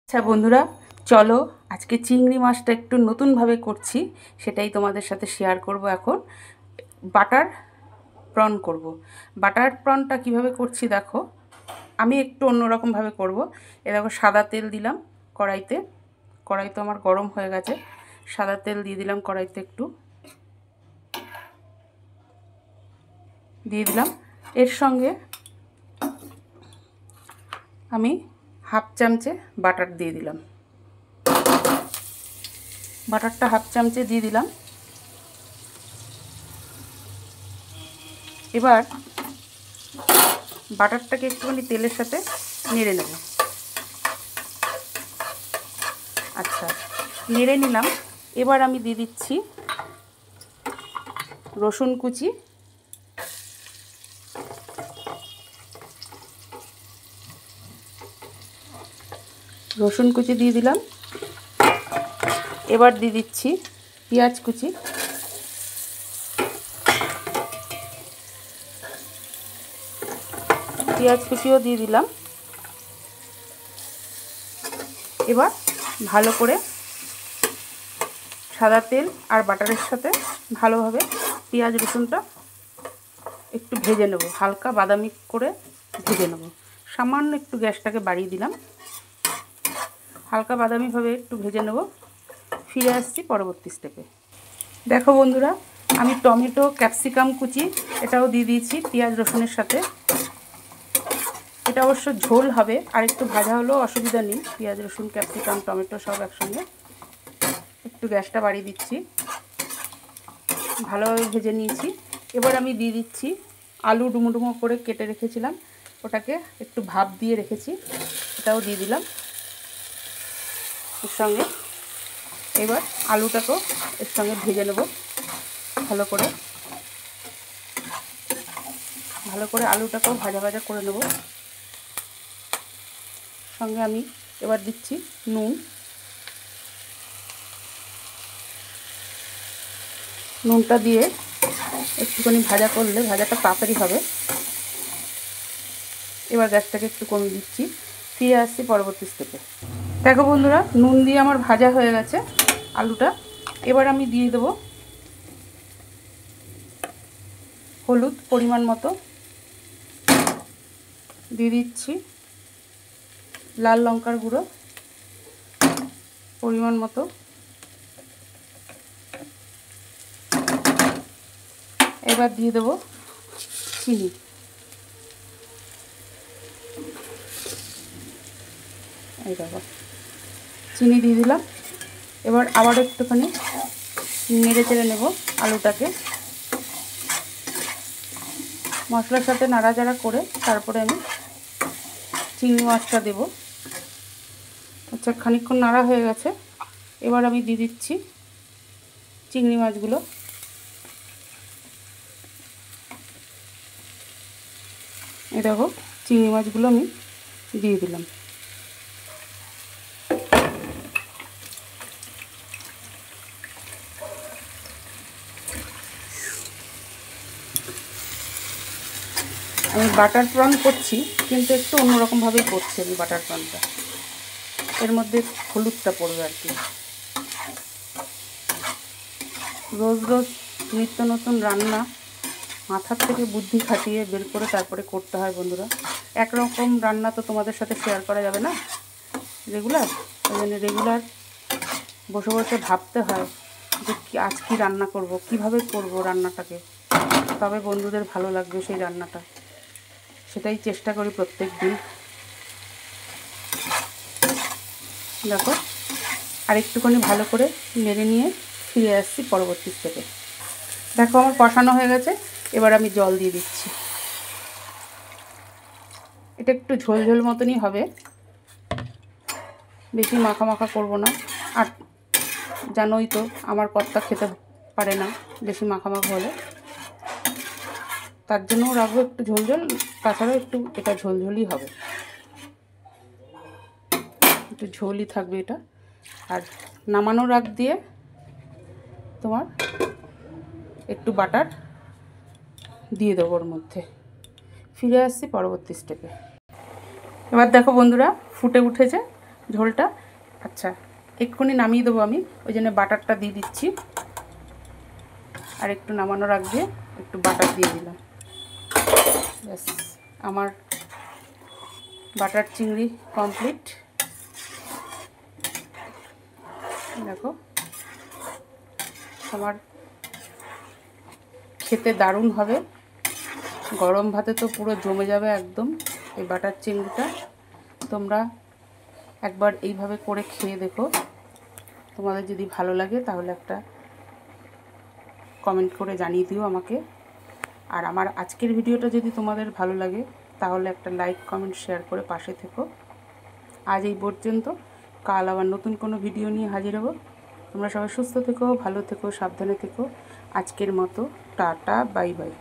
আচ্ছা বন্ধুরা, চলো আজকে চিংড়ি মাছটা একটু নতুনভাবে করছি, সেটাই তোমাদের সাথে শেয়ার করব। এখন বাটার প্রন করব। বাটার প্রনটা কিভাবে করছি দেখো, আমি একটু অন্যরকমভাবে করব। এ দেখো, সাদা তেল দিলাম কড়াইতে। কড়াই তো আমার গরম হয়ে গেছে। সাদা তেল দিয়ে দিলাম কড়াইতে, একটু দিয়ে দিলাম। এর সঙ্গে আমি হাফ চামচে বাটার দিয়ে দিলাম। বাটারটা হাফ চামচে দিয়ে দিলাম। এবার বাটারটাকে একটুখানি তেলের সাথে নেড়ে নেব। আচ্ছা, নেড়ে নিলাম। এবার আমি দিয়ে দিচ্ছি রসুন কুচি, রসুন কুচি দিয়ে দিলাম। এবার দিয়ে দিচ্ছি পেঁয়াজ কুচি, পেঁয়াজ কুচিও দিয়ে দিলাম। এবার ভালো করে সাদা তেল আর বাটারের সাথে ভালোভাবে পেঁয়াজ রসুনটা একটু ভেজে নেব, হালকা বাদামি করে ভেজে নেব। সামান্য একটু গ্যাসটাকে বাড়িয়ে দিলাম, হালকা বাদামিভাবে একটু ভেজে নেব। ফিরে আসছি পরবর্তী স্টেপে। দেখো বন্ধুরা, আমি টমেটো ক্যাপসিকাম কুচি এটাও দিয়ে দিয়েছি পেঁয়াজ রসুনের সাথে। এটা অবশ্য ঝোল হবে, আর একটু ভাজা হলেও অসুবিধা নেই। পেঁয়াজ রসুন ক্যাপসিকাম টমেটো সব একসঙ্গে। একটু গ্যাসটা বাড়িয়ে দিচ্ছি, ভালোভাবে ভেজে নিয়েছি। এবার আমি দিয়ে দিচ্ছি আলু, ডুমো ডুমো করে কেটে রেখেছিলাম, ওটাকে একটু ভাপ দিয়ে রেখেছি, এটাও দিয়ে দিলাম এর সঙ্গে। এবার আলুটাকেও এর সঙ্গে ভেজে নেব ভালো করে। আলুটাকেও ভাজা ভাজা করে নেব। সঙ্গে আমি এবার দিচ্ছি নুন। নুনটা দিয়ে একটুখানি ভাজা করলে ভাজাটা তাড়াতাড়ি হবে। এবার গ্যাসটাকে একটু কমিয়ে দিচ্ছি। ফিরে আসছি পরবর্তী স্টেপে। দেখো বন্ধুরা, নুন দিয়ে আমার ভাজা হয়ে গেছে আলুটা। এবার আমি দিয়ে দেবো হলুদ পরিমাণ মতো, দিয়ে দিচ্ছি লাল লঙ্কার গুঁড়ো পরিমাণ মতো, এবার দিয়ে দেবো চিনি। এই দেখো, চিনি দিয়ে দিলাম। এবার আবার একটুখানি নেড়ে চেড়ে নেব আলুটাকে। মশলার সাথে নাড়াচাড়া করে তারপরে আমি চিংড়ি মাছটা দেব। আচ্ছা, খানিকক্ষণ নাড়া হয়ে গেছে। এবার আমি দিয়ে দিচ্ছি চিংড়ি মাছগুলো। এই দেখো, চিংড়ি মাছগুলো আমি দিয়ে দিলাম। আমি বাটার প্রন করছি, কিন্তু একটু অন্যরকমভাবেই করছি আমি বাটার প্রনটা। এর মধ্যে হলুদটা পড়বে আর কি। রোজ রোজ নিত্য নতুন রান্না মাথার থেকে বুদ্ধি খাটিয়ে বের করে তারপরে করতে হয় বন্ধুরা। একরকম রান্না তো তোমাদের সাথে শেয়ার করা যাবে না রেগুলার। ওই জন্য রেগুলার বসে বসে ভাবতে হয় যে আজ কী রান্না করব, কিভাবে করব রান্নাটাকে, তবে বন্ধুদের ভালো লাগবে সেই রান্নাটা। সেটাই চেষ্টা করি প্রত্যেক দিন। দেখো, আর একটুখানি ভালো করে নেড়ে নিয়ে ফিরে আসছি পরবর্তী স্টেপে। দেখো, আমার কষানো হয়ে গেছে। এবার আমি জল দিয়ে দিচ্ছি। এটা একটু ঝোল ঝোল মতনই হবে, বেশি মাখা মাখা করব না। আর জানোই তো আমার কর্তা খেতে পারে না বেশি মাখা মাখা হলে, তার জন্যও রাখবো একটু ঝোল ঝোল। তাছাড়াও একটু এটা ঝোলঝোলই হবে, একটু ঝোলই থাকবে এটা। আর নামানোর আগ দিয়ে তোমার একটু বাটার দিয়ে দেবো ওর মধ্যে। ফিরে আসছি পরবর্তী স্টেপে। এবার দেখো বন্ধুরা, ফুটে উঠেছে। ঝোলটা। আচ্ছা, এক্ষুনি নামিয়ে দেবো আমি, ওই জন্য বাটারটা দিয়ে দিচ্ছি। আর একটু নামানোর আগে একটু বাটার দিয়ে দিলাম। ব্যাস, আমার বাটার চিংড়ি কমপ্লিট। দেখো, আমার খেতে দারুণ হবে, গরম ভাতে তো পুরো জমে যাবে একদম এই বাটার চিংড়িটা। তোমরা একবার এইভাবে করে খেয়ে দেখো, তোমাদের যদি ভালো লাগে তাহলে একটা কমেন্ট করে জানিয়ে দিও আমাকে। আর আমার আজকের ভিডিওটা যদি তোমাদের ভালো লাগে তাহলে একটা লাইক কমেন্ট শেয়ার করে পাশে থেকো। আজ এই পর্যন্ত, কাল আবার নতুন কোনো ভিডিও নিয়ে হাজির হব। তোমরা সবাই সুস্থ থেকো, ভালো থেকো, সাবধানে থেকো। আজকের মতো টাটা, বাই বাই।